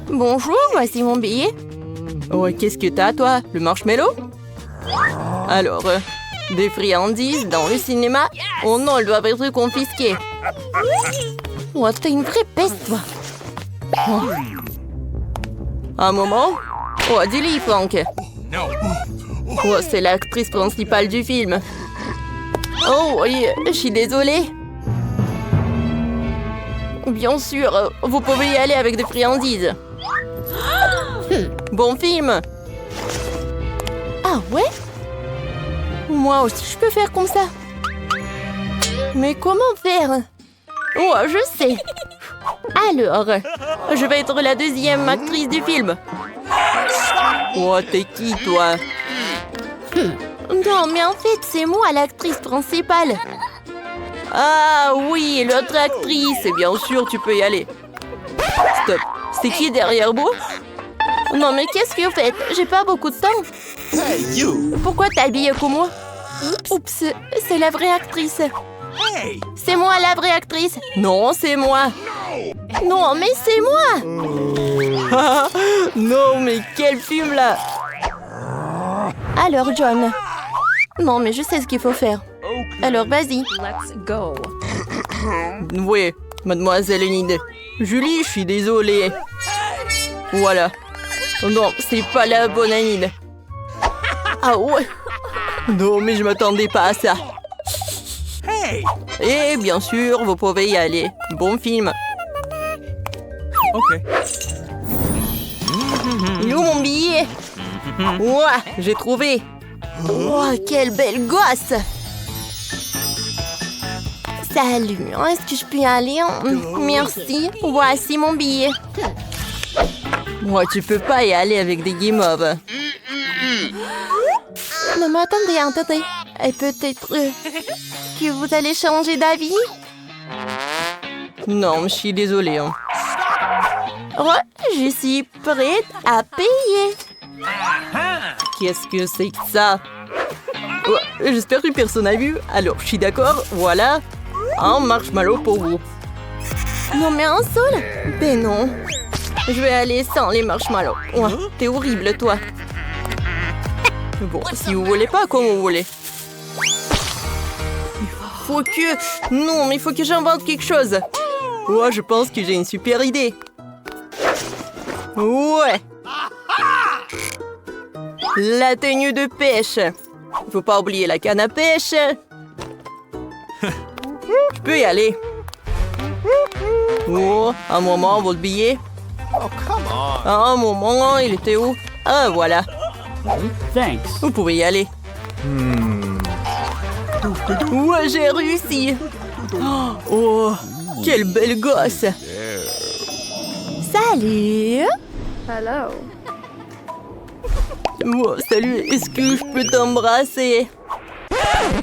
Bonjour, voici mon billet. Oh, qu'est-ce que t'as, toi? Le marshmallow? Alors, des friandises dans le cinéma? Oh non, elles doivent être confisquées. Oh, t'es une vraie peste, toi. Oh. Un moment. Oh, dis-lui, Frank. Oh, c'est l'actrice principale du film. Oh, oui, je suis désolée. Bien sûr, vous pouvez y aller avec des friandises. Bon film. Ah ouais? Moi aussi, je peux faire comme ça. Mais comment faire? Oh, je sais. Alors, je vais être la deuxième actrice du film. Oh, t'es qui, toi? Non, mais en fait, c'est moi l'actrice principale. Ah oui, l'autre actrice. Bien sûr, tu peux y aller. Stop. C'est qui derrière vous? Non, mais qu'est-ce que vous faites? J'ai pas beaucoup de temps. Hey, you! Pourquoi t'es habillée comme moi? Oups, c'est la vraie actrice. Hey! C'est moi la vraie actrice. Non, c'est moi. Non, mais c'est moi. Non, mais quel film là. Alors, John. Non, mais je sais ce qu'il faut faire. Alors, vas-y. Let's go. Oui, mademoiselle Enid. Julie, je suis désolée. Voilà. Non, c'est pas la bonne Enid. Ah ouais. Non, mais je m'attendais pas à ça. Hey! Et bien sûr, vous pouvez y aller. Bon film. Okay. Il est où mon billet? Ouah, j'ai trouvé. Ouah, quelle belle gosse. Salut, est-ce que je peux y aller? Merci, voici mon billet. Moi, tu peux pas y aller avec des guimauves. Non, mais attendez. Et peut-être que vous allez changer d'avis? Non, je suis désolée. Hein. Oh, je suis prête à payer. Qu'est-ce que c'est que ça? Oh, j'espère que personne n'a vu. Alors, je suis d'accord, voilà. Un marshmallow pour vous. Non, mais un seul? Ben non. Je vais aller sans les marshmallows. Oh, t'es horrible, toi. Bon, si vous voulez pas, comme vous voulez. Faut que... Non, mais il faut que j'invente quelque chose. Oh, je pense que j'ai une super idée. Ouais. La tenue de pêche. Faut pas oublier la canne à pêche. Je peux y aller. Oh, un moment, votre billet. Oh, come on! Un moment, il était où? Ah, voilà. Thanks. Vous pouvez y aller. Ouais, j'ai réussi. Oh, quelle belle gosse. Salut. Hello. Oh, salut, est-ce que je peux t'embrasser?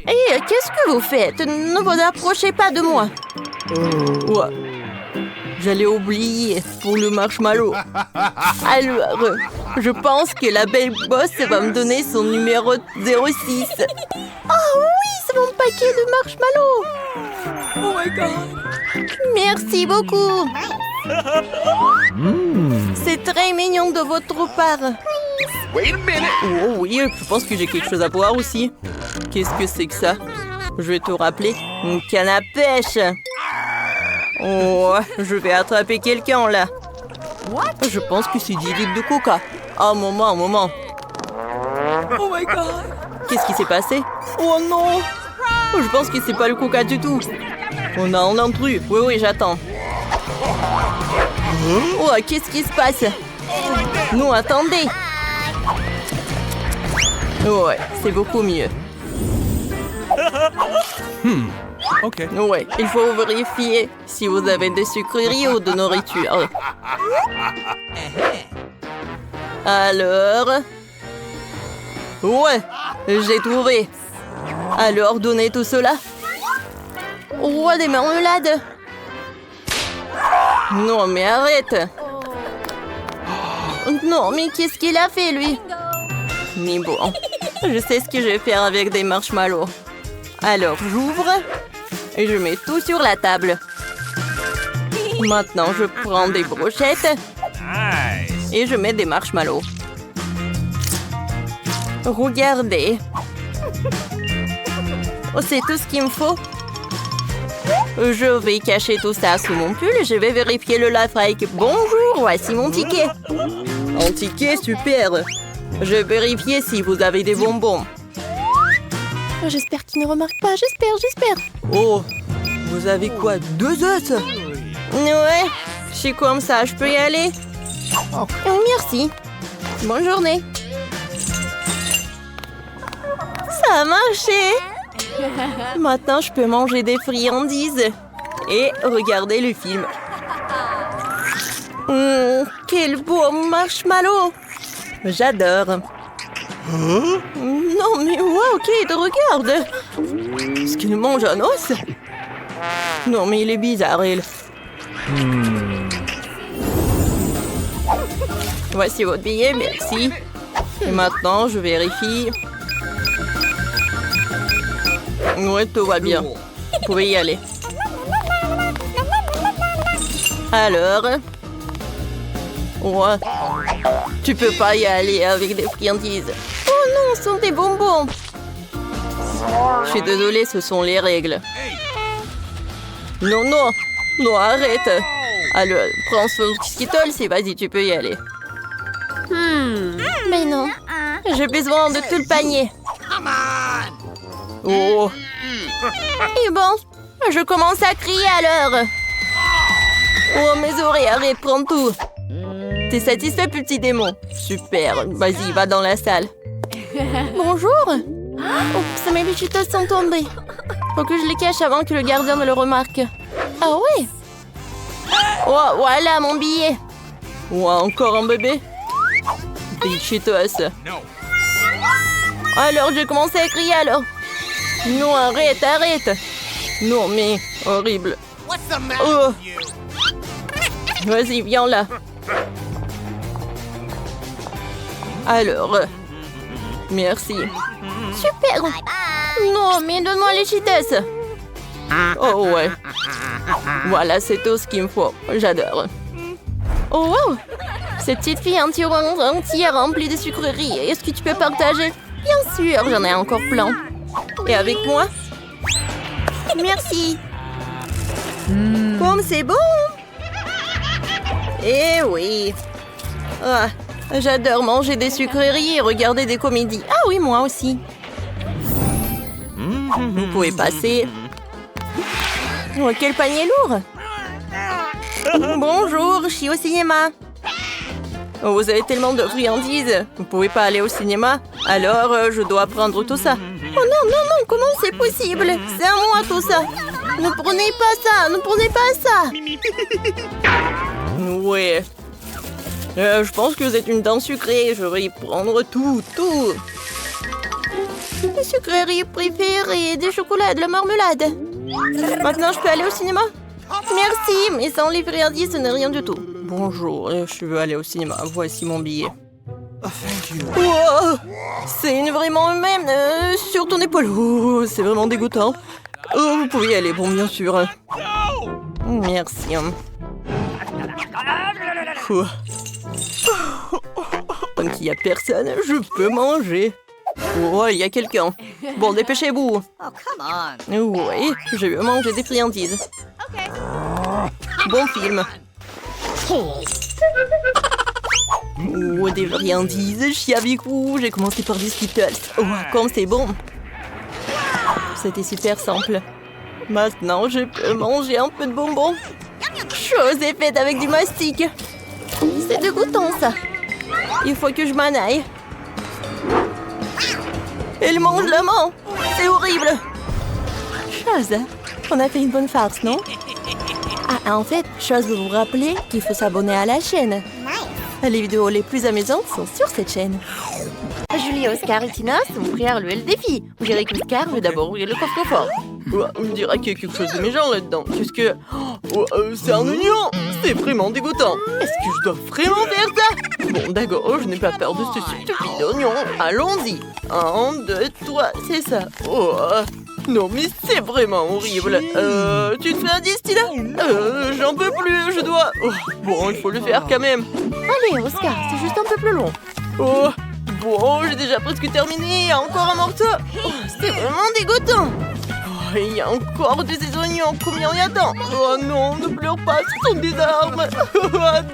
Hé, qu'est-ce que vous faites? Ne vous approchez pas de moi. Ouais. J'allais oublier pour le marshmallow. Alors, je pense que la belle boss va me donner son numéro 06. Oh oui, c'est mon paquet de marshmallows. Oh my god. Merci beaucoup. C'est très mignon de votre part. Wait a minute! Oh oui, je pense que j'ai quelque chose à boire aussi. Qu'est-ce que c'est que ça? Je vais te rappeler. Une canne à pêche. Oh, je vais attraper quelqu'un là. Je pense que c'est 10 litres de coca. Un moment. Oh my god. Qu'est-ce qui s'est passé? Oh non. Je pense que c'est pas le coca du tout. On a un intrus. Oui, j'attends. Oh, qu'est-ce qui se passe? Non, attendez. Ouais, c'est beaucoup mieux. Okay. Ouais, il faut vérifier si vous avez des sucreries ou de nourriture. Alors... Ouais, j'ai trouvé. Alors, donnez tout cela. Oh, des marmelades. Non, mais arrête. Non, mais qu'est-ce qu'il a fait, lui? Mais bon, je sais ce que je vais faire avec des marshmallows. Alors, j'ouvre et je mets tout sur la table. Maintenant, je prends des brochettes. Nice! Et je mets des marshmallows. Regardez. Oh, c'est tout ce qu'il me faut. Je vais cacher tout ça sous mon pull et je vais vérifier le lave-break. Bonjour, voici mon ticket. Un ticket, super. Je vais vérifier si vous avez des bonbons. J'espère qu'il ne remarque pas, j'espère. Oh, vous avez quoi, 2 œufs? Ouais, je suis comme ça, je peux y aller? Oh, merci. Bonne journée. Ça a marché. Maintenant, je peux manger des friandises et regarder le film. Quel beau marshmallow. J'adore. Non, mais wow, Kate, regarde. Est-ce qu'il mange un os? Non, mais il est bizarre, il. Voici votre billet, merci. Et maintenant, je vérifie. Ouais, tout va bien. Vous pouvez y aller. Alors? Ouais. Tu peux pas y aller avec des friandises. Oh non, ce sont des bonbons. Je suis désolée, ce sont les règles. Non, arrête. Alors, prends ce Skittles et vas-y, tu peux y aller. Mais non, j'ai besoin de tout le panier. Oh. Et bon, je commence à crier alors. Oh, mes oreilles, arrête, prends tout. T'es satisfait, petit démon? Super, vas-y, va dans la salle. Bonjour. Oups, mes Cheetos sont tombés. Faut que je les cache avant que le gardien ne le remarque. Ah ouais. Oh, voilà mon billet. Oh, encore un bébé? Des Cheetos. Alors, j'ai commencé à crier alors. Non, arrête. Non, mais horrible. Oh. Vas-y, viens là. Alors, merci. Super. Non, mais donne-moi les Cheetos. Oh ouais. Voilà, c'est tout ce qu'il me faut. J'adore. Oh wow. Cette petite fille entière remplie de sucreries. Est-ce que tu peux partager? Bien sûr, j'en ai encore plein. Et avec moi? Merci. Comme c'est bon. Eh oui. Ah, j'adore manger des sucreries et regarder des comédies. Ah oui, moi aussi. Vous pouvez passer. Oh, quel panier lourd. Bonjour, je suis au cinéma. Oh, vous avez tellement de friandises. Vous pouvez pas aller au cinéma? Alors, je dois prendre tout ça. Oh non, comment c'est possible? C'est à moi tout ça. Ne prenez pas ça. Ouais. Je pense que vous êtes une dent sucrée. Je vais y prendre tout. Mes sucreries préférées, des chocolats, de la marmelade. Maintenant, je peux aller au cinéma? Merci, mais sans les friandises, ce n'est rien du tout. Bonjour, je veux aller au cinéma. Voici mon billet. Wow, c'est une vraiment humaine sur ton épaule. Oh, c'est vraiment dégoûtant. Oh, vous pouvez y aller, bon, bien sûr. Merci. Tant qu'il n'y a personne, je peux manger. Oh, il y a quelqu'un. Bon, dépêchez-vous. Oui, je vais manger des friandises. Bon film. Oh, des friandises, je suis avec vous. J'ai commencé par des Skittles. Oh, comme c'est bon. C'était super simple. Maintenant, je peux manger un peu de bonbons. Chose est faite avec du mastic. C'est dégoûtant, ça. Il faut que je m'en aille. Elle mange la main. C'est horrible. Chose, on a fait une bonne farce, non? Ah, en fait, Chose veut vous rappeler qu'il faut s'abonner à la chaîne. Les vidéos les plus amusantes sont sur cette chaîne. Julie, Oscar et Tina sont prêts à relever le défi. Vous direz qu'Oscar veut d'abord ouvrir le coffre-fort. On dirait qu'il y a quelque chose de méchant là-dedans. Qu'est-ce que... c'est un oignon. C'est vraiment dégoûtant. Est-ce que je dois vraiment faire ça? Bon, d'accord, je n'ai pas peur de ce stupide oignon. Allons-y. 1, 2, 3, c'est ça. Oh, non, mais c'est vraiment horrible. Tu te fais un 10, Tina? J'en peux plus, je dois... Oh, bon, il faut le faire quand même. Allez, Oscar, c'est juste un peu plus long. Oh, bon, j'ai déjà presque terminé. Encore un morceau. Oh, c'est vraiment dégoûtant. Oh, il y a encore de ces oignons. Combien il y a dedans? Oh non, ne pleure pas, ce sont des larmes.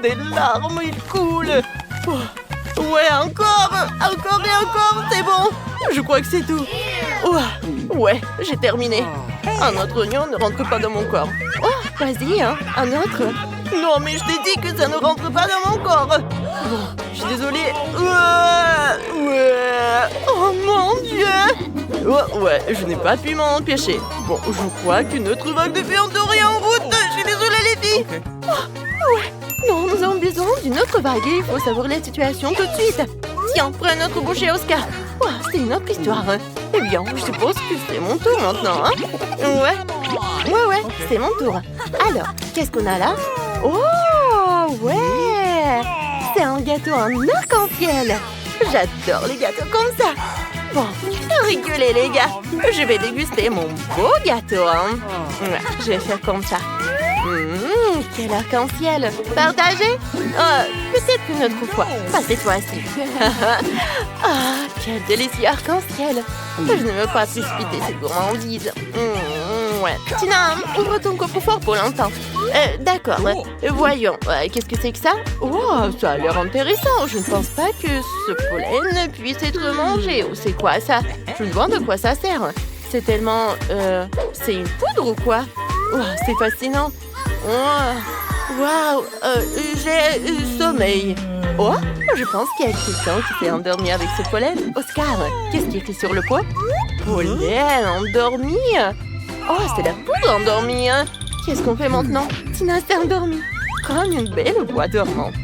Des larmes, ils coulent. Oh, ouais, encore et encore, c'est bon. Je crois que c'est tout. Oh, ouais, j'ai terminé. Un autre oignon ne rentre pas dans mon corps. Oh, vas-y, hein, un autre. Non, mais je t'ai dit que ça ne rentre pas dans mon corps. Bon, je suis désolée. Oh mon Dieu. Oh, ouais, je n'ai pas pu m'en empêcher. Bon, je crois qu'une autre vague de féanderie est en route. Je suis désolée, les filles. Okay. Oh, ouais. Non, nous avons besoin d'une autre vague et il faut savourer la situation tout de suite. Tiens, prends un autre bouchée, Oscar. Oh, c'est une autre histoire. Eh bien, je suppose que c'est mon tour maintenant, hein? Ouais, c'est mon tour. Alors, qu'est-ce qu'on a là? Oh, ouais! C'est un gâteau en arc-en-ciel. J'adore les gâteaux comme ça. Bon, rigolez les gars. Je vais déguster mon beau gâteau, hein? Ouais, je vais faire comme ça. Quel arc-en-ciel. Partagez? Peut-être une autre fois. Pas cette fois-ci. Ah, quel délicieux arc-en-ciel. Je ne veux pas précipiter cette gourmandise. Ouais. Tina, ouvre ton coffre-fort pour l'instant. D'accord. Voyons. Qu'est-ce que c'est que ça? Oh, ça a l'air intéressant. Je ne pense pas que ce pollen puisse être mangé. Ou c'est quoi ça? Je me demande de quoi ça sert. C'est tellement... c'est une poudre ou quoi? Oh, c'est fascinant. Waouh, j'ai sommeil. Oh, je pense qu'il y a quelqu'un qui s'est endormi avec ce pollen. Oscar, qu'est-ce qui était sur le pot? Pollen endormi. Oh, c'est la poudre endormie. Qu'est-ce qu'on fait maintenant? Tina s'est endormie. Comme une belle voix dormante.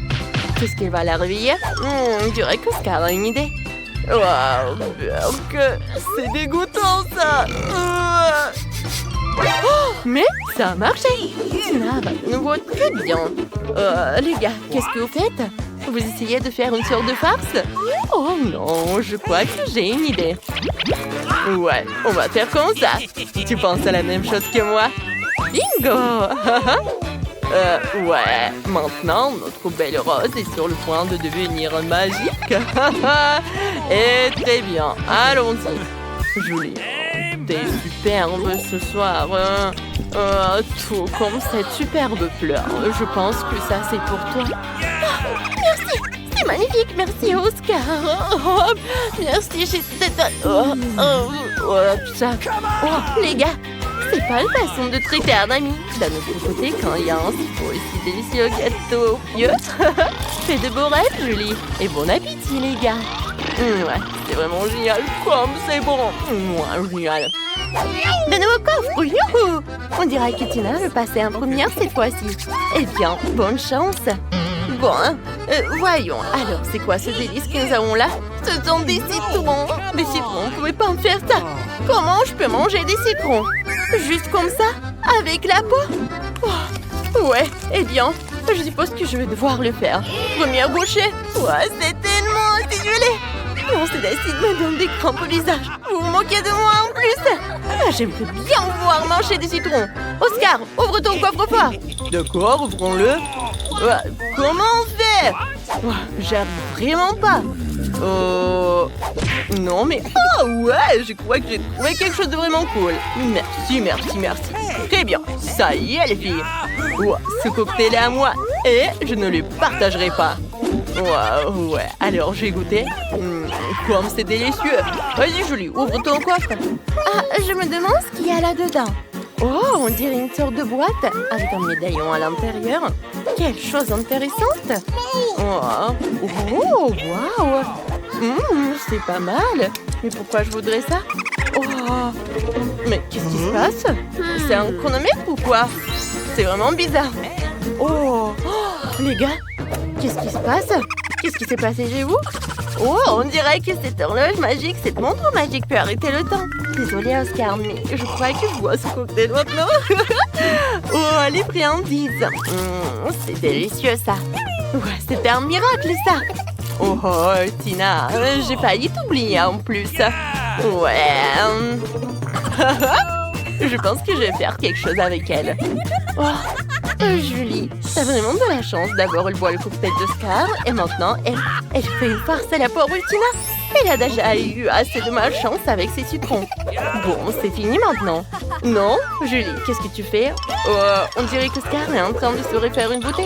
Qu'est-ce qu'elle va la réveiller? Je dirais qu'Oscar a une idée. Waouh, Burke, c'est dégoûtant ça. Oh, mais ça a marché. Tina va de nouveau très bien. Les gars, qu'est-ce que vous faites? Vous essayez de faire une sorte de farce? Oh non, je crois que j'ai une idée. Ouais, on va faire comme ça. Tu penses à la même chose que moi? Bingo! Ouais, maintenant, notre belle rose est sur le point de devenir magique. Et très bien, allons-y. Julie, t'es superbe ce soir. Tout comme cette superbe fleur. Je pense que ça, c'est pour toi. Oh, merci, c'est magnifique. Merci, Oscar. Oh, merci, j'ai... ça. Oh, les gars, c'est pas une façon de traiter un ami. D'un autre côté, quand il y a un aussi délicieux gâteau pieux. Fais de beaux rêves, Julie. Et bon appétit, les gars. Ouais, c'est vraiment génial. Comme c'est bon. Génial. De nouveau coffre, youhou! On dirait que Tina veut passer en première cette fois-ci. Eh bien, bonne chance. Bon, voyons. Alors, c'est quoi ce délice que nous avons là? Ce sont des citrons. Des citrons, vous ne pouvez pas me faire ça. Comment je peux manger des citrons? Juste comme ça? Avec la peau? Oh, ouais, eh bien, je suppose que je vais devoir le faire. Première bouchée. Ouais, c'est tellement acidulé. Non, cet acide me donne des crampes au visage. Vous vous moquez de moi en plus. J'aimerais bien voir manger des citrons. Oscar, ouvre ton coffre-fort. D'accord, ouvrons-le. Comment on fait? J'arrive vraiment pas. Non, mais... Oh, ouais, je crois que j'ai trouvé quelque chose de vraiment cool. Merci. Très bien. Ça y est, les filles. Ce cocktail est à moi. Et je ne le partagerai pas. Ouais, alors j'ai goûté. Comme c'est délicieux. Vas-y, Julie, ouvre ton coffre. Ah, je me demande ce qu'il y a là-dedans. Oh, on dirait une sorte de boîte avec un médaillon à l'intérieur. Quelle chose intéressante. Oh, waouh. C'est pas mal. Mais pourquoi je voudrais ça? Oh, mais qu'est-ce qui se passe? C'est un chronomètre ou quoi? C'est vraiment bizarre. Oh, les gars, qu'est-ce qui se passe? Qu'est-ce qui s'est passé chez vous? Oh, on dirait que cette horloge magique, cette montre magique peut arrêter le temps. Désolée, Oscar, mais je crois que je bois ce cocktail maintenant. Oh, les friandises. C'est délicieux, ça. Ouais, c'était un miracle, ça. Oh, Tina, j'ai failli t'oublier en plus. Ouais. Je pense que je vais faire quelque chose avec elle. Oh, Julie, t'as vraiment de la chance. D'abord, elle boit le cocktail d'Oscar et maintenant, elle fait une farce à la pauvre Tina. Elle a déjà eu assez de malchance avec ses citrons. Bon, c'est fini maintenant. Non, Julie, qu'est-ce que tu fais? On dirait qu'Oscar est en train de se refaire une beauté.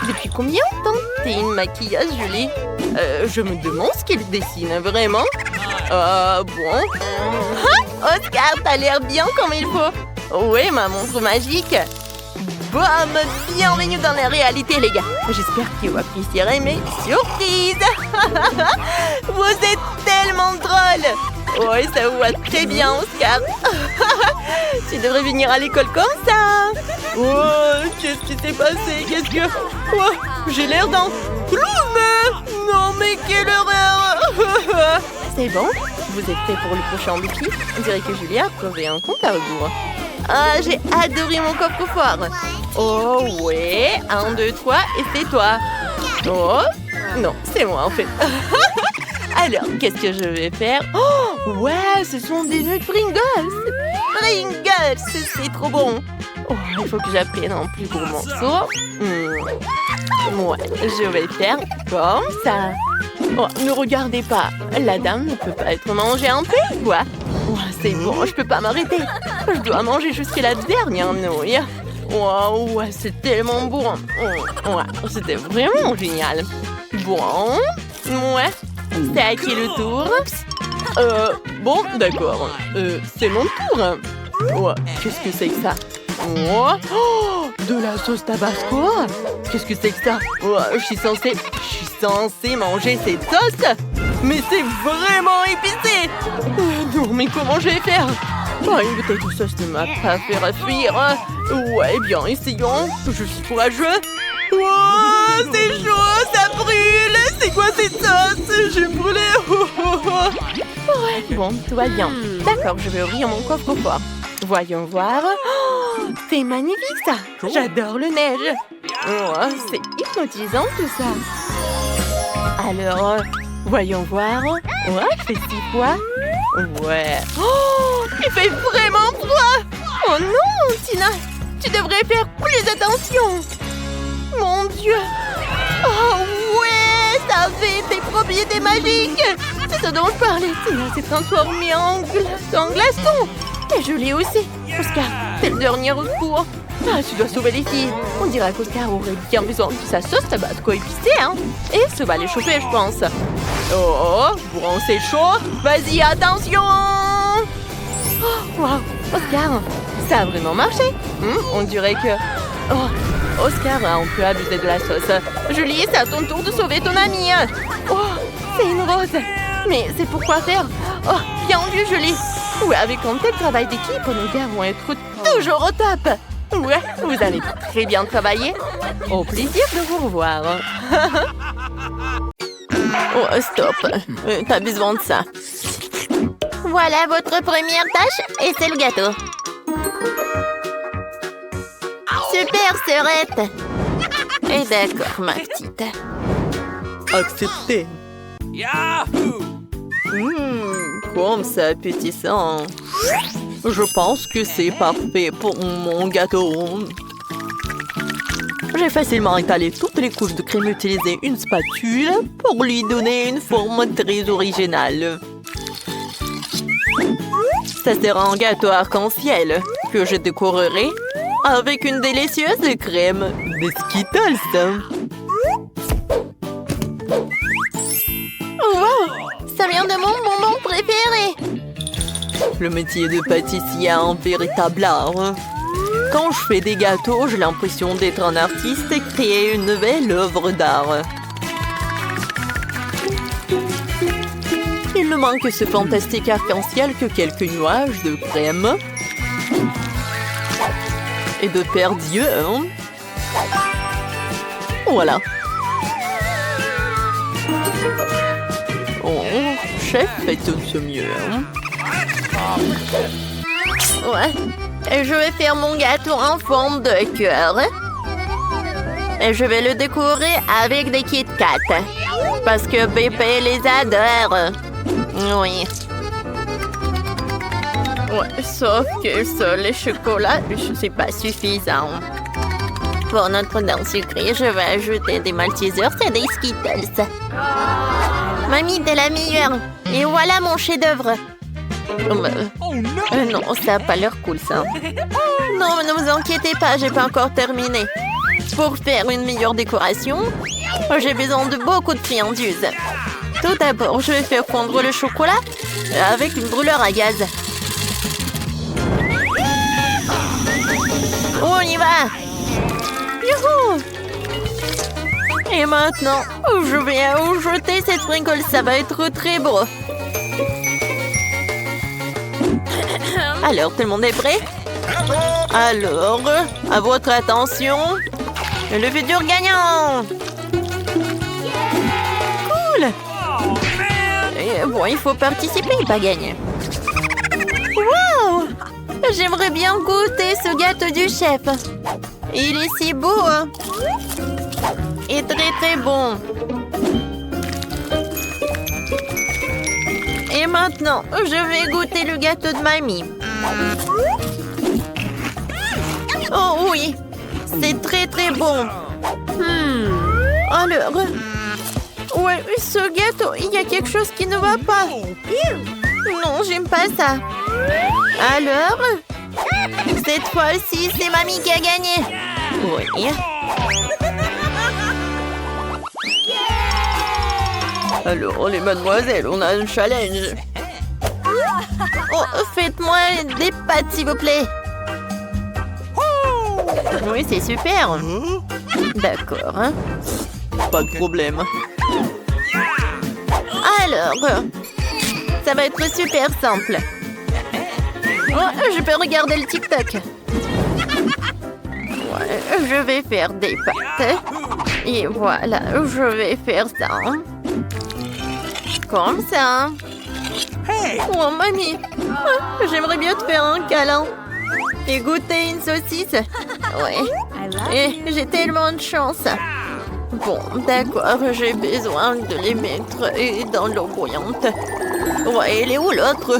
Depuis combien de temps t'es une maquilleuse, Julie? Je me demande ce qu'il dessine, vraiment. Bon. Ah, Oscar, t'as l'air bien comme il faut. Oui, ma montre magique. Bam! Bienvenue dans la réalité, les gars. J'espère que vous apprécierez mes surprises. Vous êtes tellement drôle. Oui, ça vous va très bien, Oscar. Tu devrais venir à l'école comme ça. Oh, qu'est-ce qui s'est passé? Qu'est-ce que... Oh, j'ai l'air d'un clown. Non, mais quelle horreur. C'est bon? Vous êtes prêts pour le prochain défi? On dirait que Julia a trouvé un compte à rebours. Ah, j'ai adoré mon coffre-fort. Oh, ouais. 1, 2, 3, et c'est toi. Oh, non, c'est moi, en fait. Alors, qu'est-ce que je vais faire? Oh, ouais, ce sont des nœuds de Pringles. Pringles, c'est trop bon. Oh, il faut que j'apprenne un plus gros morceau. Ouais, je vais faire comme ça. Oh, ne regardez pas. La dame ne peut pas être mangée en peu, quoi. Oh, c'est bon, je peux pas m'arrêter. Je dois manger jusqu'à la dernière nouille. Wow, ouais, c'est tellement bon. Ouais, c'était vraiment génial. Bon, ouais, c'est à qui le tour? Bon, d'accord. C'est mon tour. Ouais, qu'est-ce que c'est que ça? Oh, de la sauce tabasco? Qu'est-ce que c'est que ça? Ouais, je suis censée manger cette sauce? Mais c'est vraiment épicé! Non, mais comment je vais faire? Une bouteille de sauce ne m'a pas fait fuir. Ouais, bien, essayons. Je suis courageux. Oh, c'est chaud, ça brûle. C'est quoi cette sauce? J'ai brûlé. Ouais, bon, tout va bien. D'accord, je vais ouvrir mon coffre-fort. Voyons voir. Oh, c'est magnifique, ça. J'adore le neige. Oh, c'est hypnotisant, tout ça. Alors, voyons voir. Ouais, je fais 6 fois. Ouais. Oh, il fait vraiment froid. Oh non, Tina, tu devrais faire plus attention. Mon Dieu. Oh ouais, ça avait des propriétés magiques. C'est ce dont je parlais. Tina s'est transformée en glaçon. Et je l'ai aussi. Oscar, c'est le dernier recours. Ah, tu dois sauver les filles. On dirait qu'Oscar aurait bien besoin de sa sauce tabasco épicée, hein. Et ça va les chauffer, je pense. Oh, bon, c'est chaud. Vas-y, attention. Oh, wow, Oscar, ça a vraiment marché. On dirait que... Oh, Oscar a un peu abusé de la sauce. Julie, c'est à ton tour de sauver ton amie. Oh, c'est une rose. Mais c'est pour quoi faire? Oh, bien vu, Julie. Ouais, avec un tel travail d'équipe, nos gars vont être toujours au top. Ouais, vous avez très bien travaillé. Au plaisir de vous revoir. Oh, stop. T'as besoin de ça. Voilà votre première tâche et c'est le gâteau. Super, sœurette. Et d'accord, ma petite. Accepté. Yahoo! Comme c'est appétissant. Je pense que c'est parfait pour mon gâteau. J'ai facilement étalé toutes les couches de crème et utilisé une spatule pour lui donner une forme très originale. Ça sera un gâteau arc-en-ciel que je décorerai avec une délicieuse crème de Skittles. Wow, ça vient de mon bonbon préféré. Le métier de pâtissier est un véritable art. Quand je fais des gâteaux, j'ai l'impression d'être un artiste et créer une nouvelle œuvre d'art. Il ne manque que ce fantastique arc-en-ciel que quelques nuages de crème et de paires d'yeux. Voilà. Oh, chef fait tout ce mieux. Ouais. Et je vais faire mon gâteau en forme de cœur. Et je vais le décorer avec des Kit Kat. Parce que bébé les adore. Oui. Ouais, sauf que ça, le chocolat, c'est pas suffisant. Pour notre dent sucrée, je vais ajouter des Maltesers et des Skittles. Mamie, t'es la meilleure. Et voilà mon chef-d'œuvre. Non, ça n'a pas l'air cool, ça. Non, mais ne vous inquiétez pas, j'ai pas encore terminé. Pour faire une meilleure décoration, j'ai besoin de beaucoup de friandises. Tout d'abord, je vais faire fondre le chocolat avec une brûleur à gaz. On y va! Youhou! Et maintenant, je vais jeter cette sprinkle, ça va être très beau. Alors, tout le monde est prêt? Alors, à votre attention, le futur gagnant! Cool! Et bon, il faut participer, pas gagner. Wow! J'aimerais bien goûter ce gâteau du chef. Il est si beau. Et très très bon. Et maintenant, je vais goûter le gâteau de mamie. Oh oui, c'est très très bon. Alors, ouais, ce gâteau, il y a quelque chose qui ne va pas. Non, j'aime pas ça. Alors, cette fois-ci, c'est mamie qui a gagné. Oui. Alors, les mademoiselles, on a un challenge. Oh, faites-moi des pâtes, s'il vous plaît. Oui, c'est super. D'accord. Pas de problème. Alors, ça va être super simple. Oh, je peux regarder le TikTok. Ouais, je vais faire des pâtes. Et voilà, je vais faire ça. Comme ça. Oh, mamie. J'aimerais bien te faire un câlin. Et goûter une saucisse. Ouais. Et j'ai tellement de chance. Bon, d'accord, j'ai besoin de les mettre dans l'eau bouillante. Ouais, elle est où l'autre?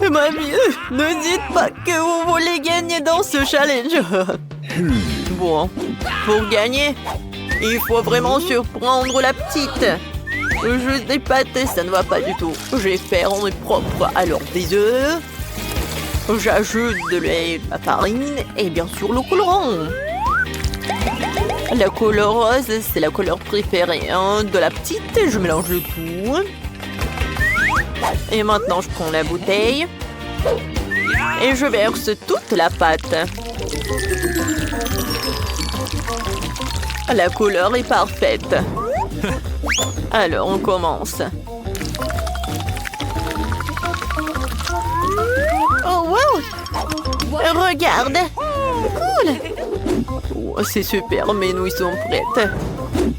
Mamie, ne dites pas que vous voulez gagner dans ce challenge. Bon, pour gagner, il faut vraiment surprendre la petite. Juste des pâtes, ça ne va pas du tout. Je vais faire en propre. Alors, des œufs. J'ajoute de lait, de la farine et bien sûr le colorant. La couleur rose, c'est la couleur préférée de la petite. Je mélange le tout. Et maintenant, je prends la bouteille. Et je verse toute la pâte. La couleur est parfaite. Alors, on commence. Oh, wow! Regarde! Cool! Oh, c'est super, mes nouilles sont prêtes.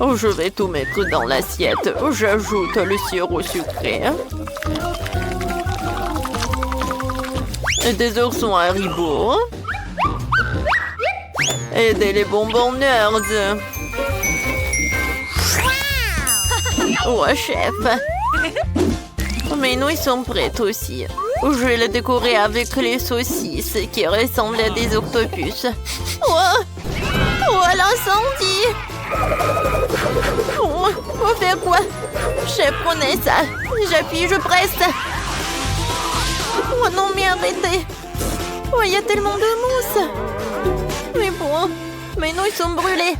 Oh, je vais tout mettre dans l'assiette. J'ajoute le sirop sucré. Des oursons Haribo. Et des bonbons Nerds. Oh, chef. Mes nouilles sont prêtes aussi. Je vais les décorer avec les saucisses qui ressemblent à des octopus. Oh, l'incendie! Oh, faut faire quoi? Chef, prenez ça. J'appuie, je presse. Oh non, mais arrêtez. Oh, il y a tellement de mousse. Mais bon, mes nouilles sont brûlées.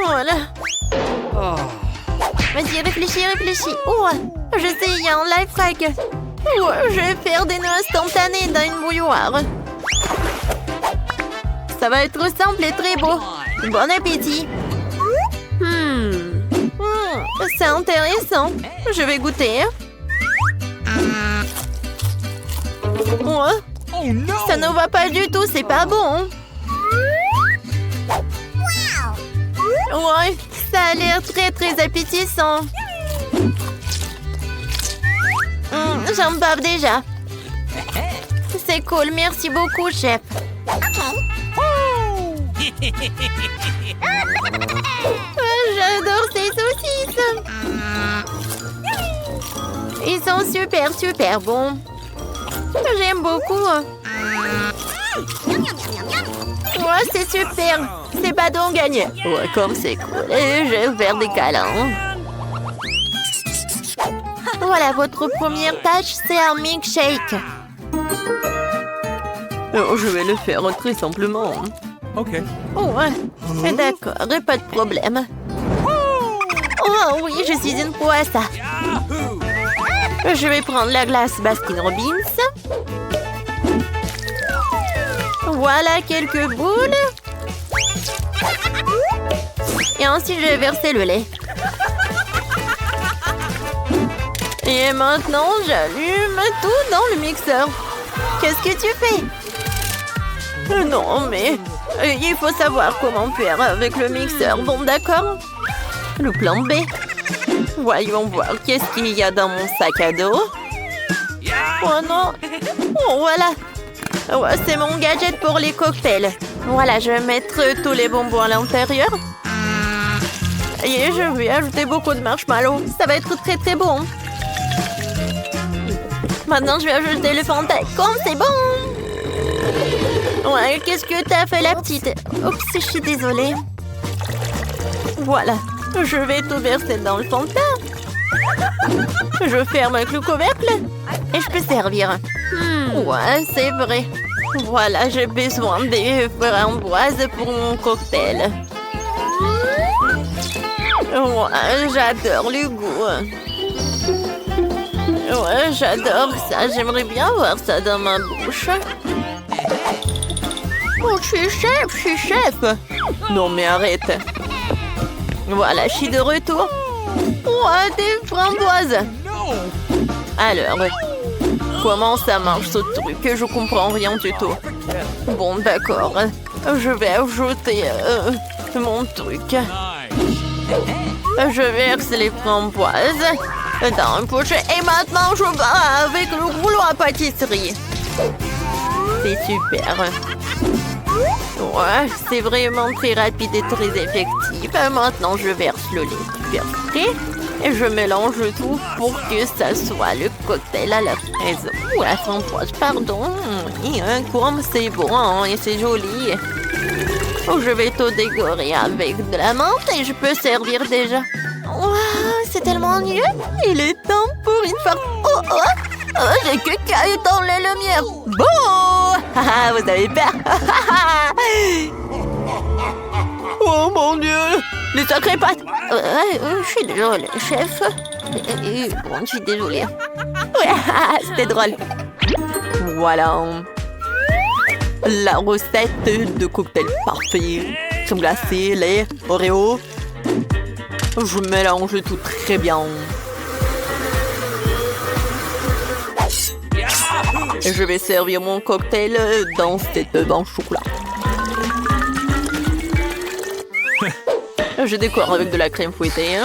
Voilà. Vas-y, réfléchis. Oh, je sais, il y a un life hack. Oh, je vais faire des nœuds instantanés dans une bouilloire. Ça va être simple et très beau. Bon appétit. C'est intéressant. Je vais goûter. Oh, ça ne va pas du tout, c'est pas bon. Ouais, ça a l'air très très appétissant. J'en bave déjà. C'est cool, merci beaucoup, chef. J'adore ces saucisses. Ils sont super, super bons. J'aime beaucoup. Ouais, c'est super. c'est pas donc gagné. Ouais, comme c'est cool. Et je vais faire des câlins. Voilà, votre première tâche, c'est un milkshake. Oh, je vais le faire très simplement. OK. Oh, ouais. D'accord, pas de problème. Oh oui, je suis une pro à ça. Je vais prendre la glace Baskin Robbins. Voilà quelques boules. Et ensuite, je vais verser le lait. Et maintenant, j'allume tout dans le mixeur. Qu'est-ce que tu fais? Non, mais il faut savoir comment faire avec le mixeur. Bon, d'accord. Le plan B. Voyons voir qu'est-ce qu'il y a dans mon sac à dos. Oh non. Oh, voilà. Ouais, c'est mon gadget pour les cocktails. Voilà, je vais mettre tous les bonbons à l'intérieur. Et je vais ajouter beaucoup de marshmallows. Ça va être très très bon. Maintenant, je vais ajouter le Fanta. Comme c'est bon. Ouais, qu'est-ce que t'as fait, la petite? Oups, je suis désolée. Voilà. Je vais tout verser dans le Fanta. Je ferme avec le couvercle. Et je peux servir. Ouais, c'est vrai. Voilà, j'ai besoin des framboises pour mon cocktail. Ouais, j'adore le goût. Ouais, j'adore ça. J'aimerais bien voir ça dans ma bouche. Oh, je suis chef. Non, mais arrête. Voilà, je suis de retour. Ouais, des framboises. Alors, comment ça marche ce truc? Je comprends rien du tout. Bon, d'accord. Je vais ajouter mon truc. Je verse les framboises dans une pochette. Et maintenant, je vais avec le rouleau à pâtisserie. C'est super. Ouais, c'est vraiment très rapide et très effectif. Maintenant, je verse le lait super frais et je mélange tout pour que ça soit le cocktail à la fraise ou à la framboise, pardon. Et comme c'est bon et c'est joli. Je vais tout décorer avec de la menthe et je peux servir déjà. Waouh, c'est tellement mieux. Il est temps pour une fois. Oh, j'ai que caillé dans les lumières. Bon. Vous avez peur. Oh mon Dieu. Les sacrées pattes. Je suis désolée, chef. Bon, je suis désolée. Ouais, c'était drôle. Voilà. La recette de cocktail parfait. Crème glacée, lait, Oreo. Je mélange tout très bien. Et je vais servir mon cocktail dans cette banque chocolat. Je décore avec de la crème fouettée.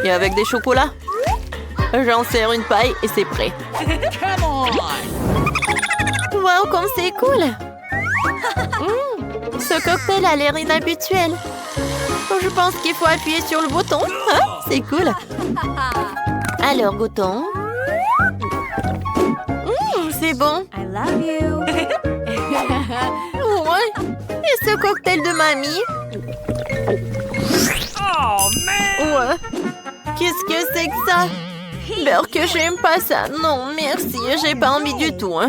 Et avec des chocolats. J'en sers une paille et c'est prêt. Wow, comme c'est cool. Ce cocktail a l'air inhabituel. Je pense qu'il faut appuyer sur le bouton. C'est cool. Alors, goûtons. C'est bon. I love you. Ouais. Et ce cocktail de mamie? Oh, man! Ouais. Qu'est-ce que c'est que ça? Beurre que j'aime pas ça. Non, merci. J'ai pas envie du tout.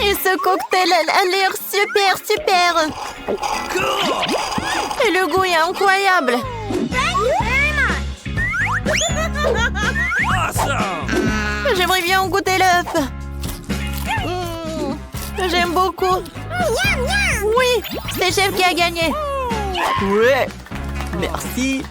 Et ce cocktail a l'air super. Et le goût est incroyable. J'aimerais bien goûter l'œuf. J'aime beaucoup. Oui, c'est chef qui a gagné. Ouais. Merci.